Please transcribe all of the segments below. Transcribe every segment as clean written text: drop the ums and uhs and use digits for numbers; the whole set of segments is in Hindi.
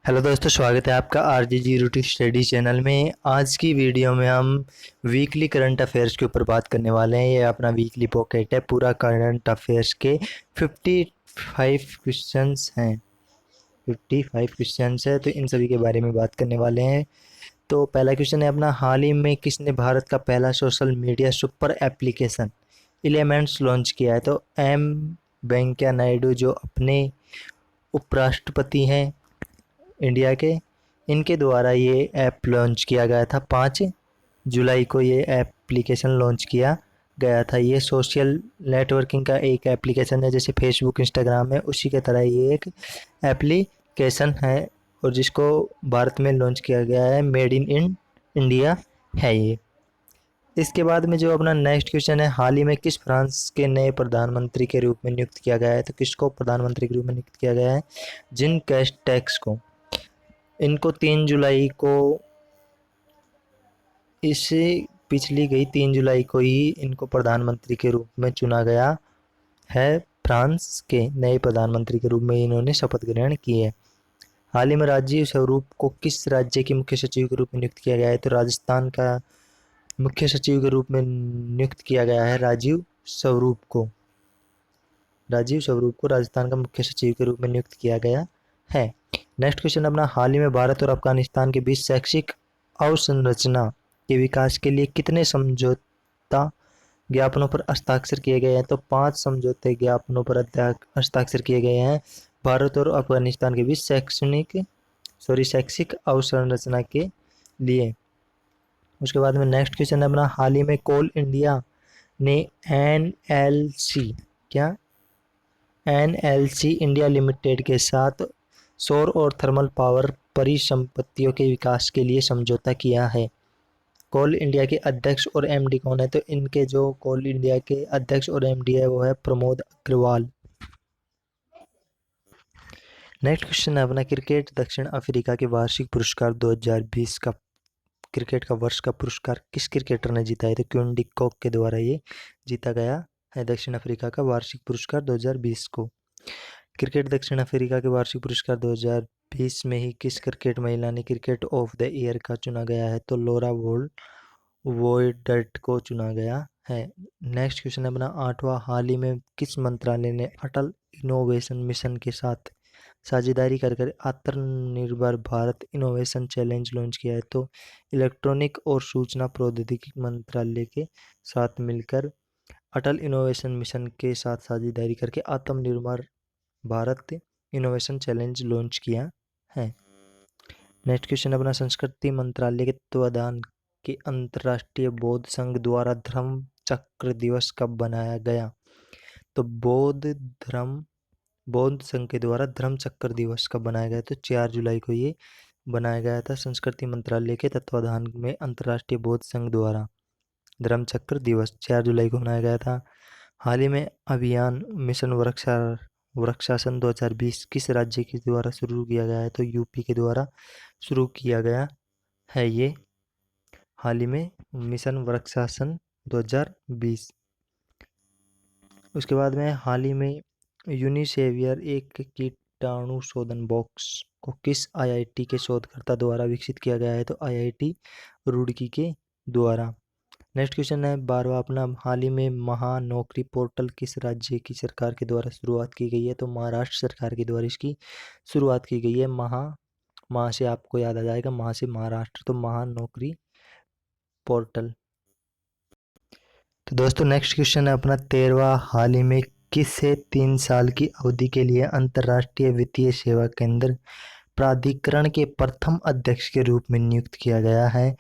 हेलो दोस्तों, स्वागत है आपका आरजीजी रूटी स्टडी चैनल में। आज की वीडियो में हम वीकली करंट अफेयर्स के ऊपर बात करने वाले हैं। ये अपना वीकली पॉकेट है, पूरा करंट अफेयर्स के 55 क्वेश्चंस हैं। 55 क्वेश्चंस है, तो इन सभी के बारे में बात करने वाले हैं। तो पहला क्वेश्चन है अपना, हाल ही में किसने भारत का पहला social media super application elements launch किया है? तो एम वेंकैया नायडू, जो अपने उपराष्ट्रपति हैं इंडिया के, इनके द्वारा ये ऐप लॉन्च किया गया था। 5 जुलाई को ये एप्लीकेशन लॉन्च किया गया था। ये सोशल नेटवर्किंग का एक एप्लीकेशन है, जैसे फेसबुक इंस्टाग्राम है, उसी के तरह ये एक एप्लीकेशन है और जिसको भारत में लॉन्च किया गया है। मेड इन इंडिया है ये। इसके बाद में जो अपना नेक्स्ट क्वेश्चन है, हाल ही में किस फ्रांस के नए प्रधानमंत्री के रूप में नियुक्त किया गया है? तो किसको प्रधानमंत्री के रूप में नियुक्त किया गया है? जिन कैस्टेक्स को। इनको 3 जुलाई को, इससे पिछली गई 3 जुलाई को ही इनको प्रधानमंत्री के रूप में चुना गया है। फ्रांस के नए प्रधानमंत्री के रूप में इन्होंने शपथ ग्रहण की है। हाल ही में राजीव स्वरूप को किस राज्य के मुख्य सचिव के रूप में नियुक्त किया गया है? तो राजस्थान का मुख्य सचिव के रूप में नियुक्त किया गया है राजीव स्वरूप को। राजीव स्वरूप को राजस्थान का मुख्य सचिव के रूप में नियुक्त किया गया है। नेक्स्ट क्वेश्चन अपना, हाल ही में भारत और अफगानिस्तान के बीच शैक्षिक अवसंरचना के विकास के लिए कितने समझौता ज्ञापनों पर हस्ताक्षर किए गए हैं? तो 5 समझौते ज्ञापनों पर हस्ताक्षर किए गए हैं भारत और अफगानिस्तान के बीच शैक्षिक अवसंरचना के लिए। उसके बाद में नेक्स्ट क्वेश्चन है अपना, हाल ही में कोल इंडिया ने एनएलसी इंडिया लिमिटेड के साथ सौर और थर्मल पावर परिसंपत्तियों के विकास के लिए समझौता किया है। कोल इंडिया के अध्यक्ष और एमडी कौन है? तो इनके जो कोल इंडिया के अध्यक्ष और एमडी है वो है प्रमोद अग्रवाल। नेक्स्ट क्वेश्चन है अपना, क्रिकेट दक्षिण अफ्रीका के वार्षिक पुरस्कार 2020 का, क्रिकेट का वर्ष का पुरस्कार किस क्रिकेटर ने जीता है? तो क्विन डी कॉक के द्वारा ये जीता गया है दक्षिण अफ्रीका का वार्षिक पुरस्कार 2020 को। क्रिकेट दक्षिण अफ्रीका के वार्षिक पुरस्कार 2020 में ही किस क्रिकेट महिला ने क्रिकेट ऑफ द ईयर का चुना गया है? तो लॉरा वोयडर्ट को चुना गया है। नेक्स्ट क्वेश्चन है अपना 8वां, हाल ही में किस मंत्रालय ने अटल इनोवेशन मिशन के साथ साझेदारी कर आत्मनिर्भर भारत इनोवेशन चैलेंज लॉन्च किया है? तो इलेक्ट्रॉनिक और सूचना प्रौद्योगिकी मंत्रालय के साथ मिलकर अटल इनोवेशन मिशन के साथ साझेदारी करके आत्मनिर्भर भारत इनोवेशन चैलेंज लॉन्च किया है। नेक्स्ट क्वेश्चन अपना, संस्कृति मंत्रालय के तत्वाधान के अंतर्राष्ट्रीय बौद्ध संघ द्वारा धर्म चक्र दिवस कब बनाया गया? तो बौद्ध संघ के द्वारा धर्म चक्र दिवस कब बनाया गया? तो 4 जुलाई को ये बनाया गया था। संस्कृति मंत्रालय के तत्वाधान में अंतर्राष्ट्रीय बौद्ध संघ द्वारा धर्म चक्र दिवस 4 जुलाई को मनाया गया था। हाल ही में अभियान मिशन वृक्षासन 2020 किस राज्य के द्वारा शुरू किया गया है? तो यूपी के द्वारा शुरू किया गया है ये हाल ही में मिशन वृक्षासन 2020। उसके बाद में हाल ही में यूनिसेवियर एक कीटाणु शोधन बॉक्स को किस आईआईटी के शोधकर्ता द्वारा विकसित किया गया है? तो आईआईटी रुड़की के द्वारा। नेक्स्ट क्वेश्चन है 12वां अपना, हाल ही में महानौकरी पोर्टल किस राज्य की सरकार के द्वारा शुरुआत की गई है? तो महाराष्ट्र सरकार के द्वारा इसकी शुरुआत की गई है। महा से आपको याद आ जाएगा, महा से महाराष्ट्र, तो महानौकरी पोर्टल। तो दोस्तों नेक्स्ट क्वेश्चन है अपना 13वां, हाल ही में किसे 3 साल की अवधि के लिए अंतर्राष्ट्रीय वित्तीय सेवा केंद्र प्राधिकरण के प्रथम अध्यक्ष के रूप में नियुक्त किया गया है?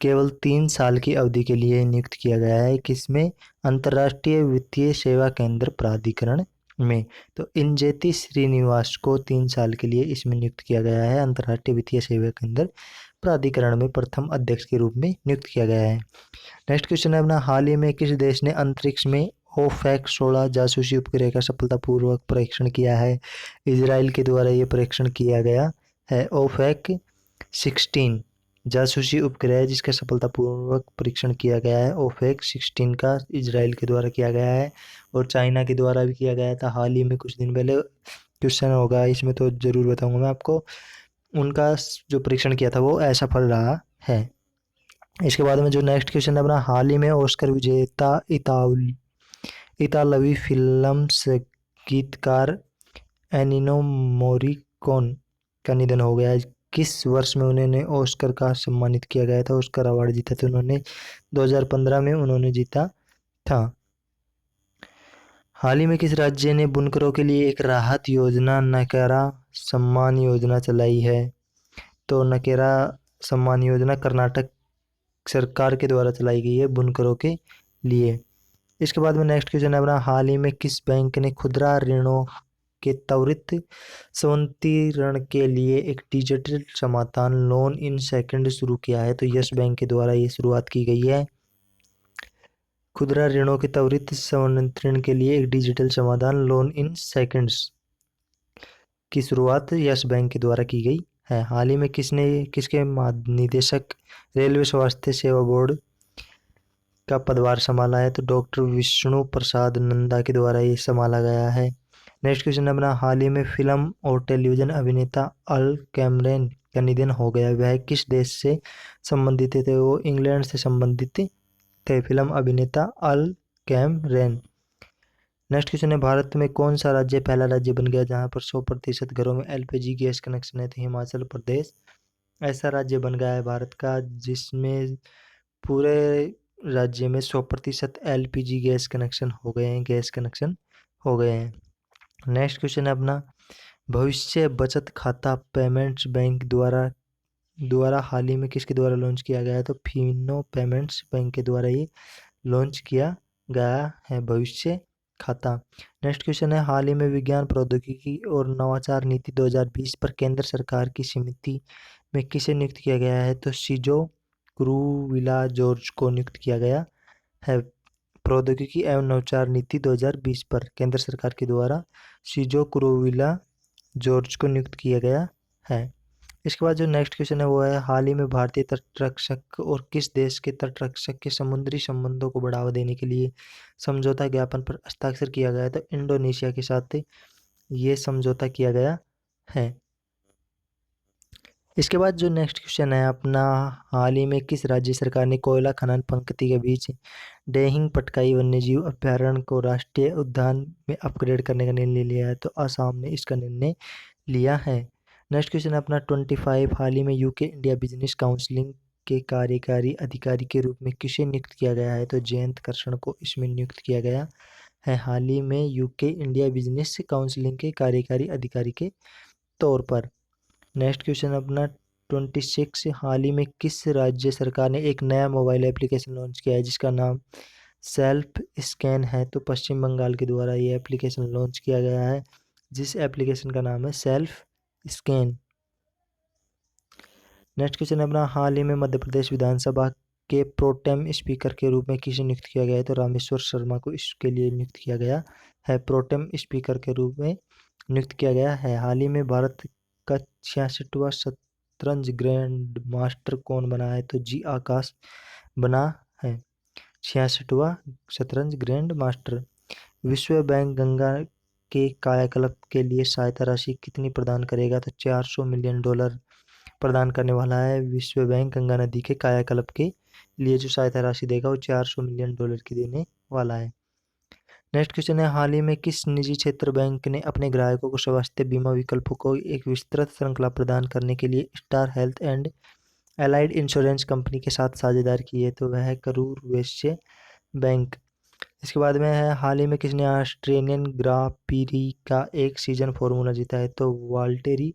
केवल 3 साल की अवधि के लिए नियुक्त किया गया है। किसमें? अंतर्राष्ट्रीय वित्तीय सेवा केंद्र प्राधिकरण में। तो इंजेति श्रीनिवास को 3 साल के लिए इसमें नियुक्त किया गया है। अंतर्राष्ट्रीय वित्तीय सेवा केंद्र प्राधिकरण में प्रथम अध्यक्ष के रूप में नियुक्त किया गया है। नेक्स्ट क्वेश्चन है अपना, हाल ही में किस देश ने अंतरिक्ष में ओफैक 16 जासूसी उपग्रह का सफलतापूर्वक परीक्षण किया है? इजराइल के द्वारा ये परीक्षण किया गया है। ओफैक 16 जासूसी उपग्रह जिसका सफलतापूर्वक परीक्षण किया गया है, ओफेक 16 का इजराइल के द्वारा किया गया है और चाइना के द्वारा भी किया गया था हाल ही में कुछ दिन पहले। क्वेश्चन होगा इसमें तो ज़रूर बताऊंगा मैं आपको। उनका जो परीक्षण किया था वो असफल रहा है। इसके बाद में जो नेक्स्ट क्वेश्चन है अपना, हाल ही में ऑस्कर विजेता इतालवी फिल्म से गीतकार एनिनो मोरिकोन का निधन हो गया है। किस वर्ष में उन्हें ऑस्कर का सम्मानित किया गया था, ऑस्कर अवार्ड जीता था उन्होंने? 2015 में उन्होंने जीता था। हाल ही में किस राज्य ने बुनकरों के लिए एक राहत योजना नकेरा सम्मान योजना चलाई है? तो नकेरा सम्मान योजना कर्नाटक सरकार के द्वारा चलाई गई है बुनकरों के लिए। इसके बाद में नेक्स्ट क्वेश्चन है अपना, हाल ही में किस बैंक ने खुदरा ऋणों के त्वरित संवितरण के लिए एक डिजिटल समाधान लोन इन सेकंड शुरू किया है? तो यस बैंक के द्वारा ये शुरुआत की गई है। खुदरा ऋणों के त्वरित संवितरण के लिए एक डिजिटल समाधान लोन इन सेकंड्स की शुरुआत यस बैंक के द्वारा की गई है। हाल ही में किसके निदेशक रेलवे स्वास्थ्य सेवा बोर्ड का पदभार संभाला है? तो डॉक्टर विष्णु प्रसाद नंदा के द्वारा ये संभाला गया है। नेक्स्ट क्वेश्चन अपना, हाल ही में फिल्म और टेलीविजन अभिनेता अल कैमरन का निधन हो गया, वह किस देश से संबंधित थे? वो इंग्लैंड से संबंधित थे, फिल्म अभिनेता अल कैमरन। नेक्स्ट क्वेश्चन है, भारत में कौन सा राज्य पहला राज्य बन गया जहां पर 100% घरों में एलपीजी गैस कनेक्शन है? तो हिमाचल प्रदेश ऐसा राज्य बन गया है भारत का जिसमें पूरे राज्य में 100% एलपीजी गैस कनेक्शन हो गए हैं, गैस कनेक्शन हो गए हैं। नेक्स्ट क्वेश्चन है अपना, भविष्य बचत खाता पेमेंट्स बैंक द्वारा हाल ही में किसके द्वारा लॉन्च किया गया है? तो फिनो पेमेंट्स बैंक के द्वारा ये लॉन्च किया गया है भविष्य खाता। नेक्स्ट क्वेश्चन है, हाल ही में विज्ञान प्रौद्योगिकी और नवाचार नीति 2020 पर केंद्र सरकार की समिति में किसे नियुक्त किया गया है? तो सीजो क्रूविला जॉर्ज को नियुक्त किया गया है। प्रौद्योगिकी एवं नवाचार नीति 2020 पर केंद्र सरकार के द्वारा सीजो क्रूविला जॉर्ज को नियुक्त किया गया है। इसके बाद जो नेक्स्ट क्वेश्चन है वो है, हाल ही में भारतीय तटरक्षक और किस देश के तटरक्षक के समुद्री संबंधों को बढ़ावा देने के लिए समझौता ज्ञापन पर हस्ताक्षर किया गया है? तो इंडोनेशिया के साथ ये समझौता किया गया है। इसके बाद जो नेक्स्ट क्वेश्चन है अपना, हाल ही में किस राज्य सरकार ने कोयला खनन पंक्ति के बीच डेहिंग पटकाई वन्यजीव अभयारण्य को राष्ट्रीय उद्यान में अपग्रेड करने का निर्णय लिया है? तो असम ने इसका निर्णय लिया है। नेक्स्ट क्वेश्चन है अपना 25, हाल ही में यूके इंडिया बिजनेस काउंसिलिंग के कार्यकारी अधिकारी के रूप में किसे नियुक्त किया गया है? तो जयंत कृष्ण को इसमें नियुक्त किया गया है हाल ही में यूके इंडिया बिजनेस काउंसिलिंग के कार्यकारी अधिकारी के तौर पर। नेक्स्ट क्वेश्चन अपना 26, हाल ही में किस राज्य सरकार ने एक नया मोबाइल एप्लीकेशन लॉन्च किया है जिसका नाम सेल्फ स्कैन है? तो पश्चिम बंगाल के द्वारा ये एप्लीकेशन लॉन्च किया गया है जिस एप्लीकेशन का नाम है सेल्फ स्कैन। नेक्स्ट क्वेश्चन अपना, हाल ही में मध्य प्रदेश विधानसभा के प्रोटेम स्पीकर के रूप में किसे नियुक्त किया गया है? तो रामेश्वर शर्मा को इसके लिए नियुक्त किया गया है, प्रोटेम स्पीकर के रूप में नियुक्त किया गया है। हाल ही में भारत का 66वां शतरंज ग्रैंड मास्टर कौन बना है? तो जी आकाश बना है 66वां शतरंज ग्रैंड मास्टर। विश्व बैंक गंगा के कायाकल्प के लिए सहायता राशि कितनी प्रदान करेगा? तो $400 मिलियन प्रदान करने वाला है विश्व बैंक गंगा नदी के कायाकल्प के लिए। जो सहायता राशि देगा वो $400 मिलियन की देने वाला है। नेक्स्ट क्वेश्चन है, हाल ही में किस निजी क्षेत्र बैंक ने अपने ग्राहकों को स्वास्थ्य बीमा विकल्पों को एक विस्तृत श्रृंखला प्रदान करने के लिए star health and allied insurance company के साथ साझेदारी की है? तो वह है करूर वैश्य बैंक। इसके बाद में है, हाल ही में किसने ऑस्ट्रेलियन ग्रां प्री का एक सीजन फॉर्मूला जीता है? तो वाल्टेरी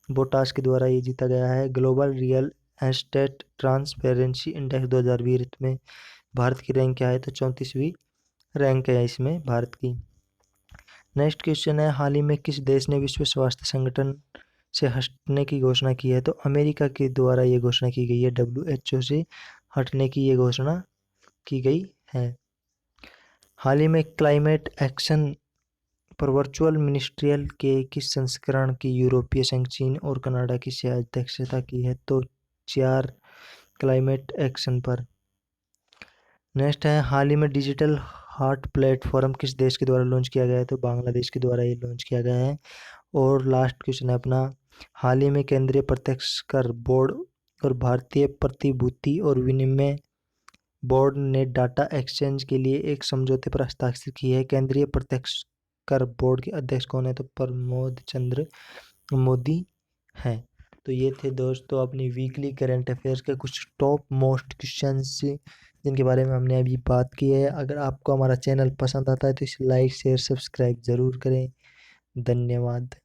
बोटास के द्वारा ये जीता गया है। Global real estate transparency index 2020 में भारत की रैंक क्या है? तो 34वीं रैंक है इसमें भारत की। नेक्स्ट क्वेश्चन है, हाल ही में किस देश ने विश्व स्वास्थ्य संगठन से हटने की घोषणा की है? तो अमेरिका के द्वारा ये घोषणा की गई है, WHO से हटने की ये घोषणा की गई है। हाल ही में क्लाइमेट एक्शन पर वर्चुअल मिनिस्ट्रियल के किस संस्करण की यूरोपीय संघ, चीन और कनाडा की अध्यक्षता की है? तो 4 क्लाइमेट एक्शन पर। नेक्स्ट है, हाल ही में डिजिटल हार्ट प्लेटफॉर्म किस देश के द्वारा लॉन्च किया गया है? तो बांग्लादेश के द्वारा ये लॉन्च किया गया है। और लास्ट क्वेश्चन है अपना, हाल ही में केंद्रीय प्रत्यक्ष कर बोर्ड और भारतीय प्रतिभूति और विनिमय बोर्ड ने डाटा एक्सचेंज के लिए एक समझौते पर हस्ताक्षर किए हैं। केंद्रीय प्रत्यक्ष कर बोर्ड के अध्यक्ष कौन है? तो प्रमोद चंद्र मोदी हैं। तो ये थे दोस्तों अपनी वीकली करंट अफेयर्स के कुछ टॉप मोस्ट क्वेश्चंस जिनके बारे में हमने अभी बात की है। अगर आपको हमारा चैनल पसंद आता है तो इसे लाइक शेयर सब्सक्राइब ज़रूर करें। धन्यवाद।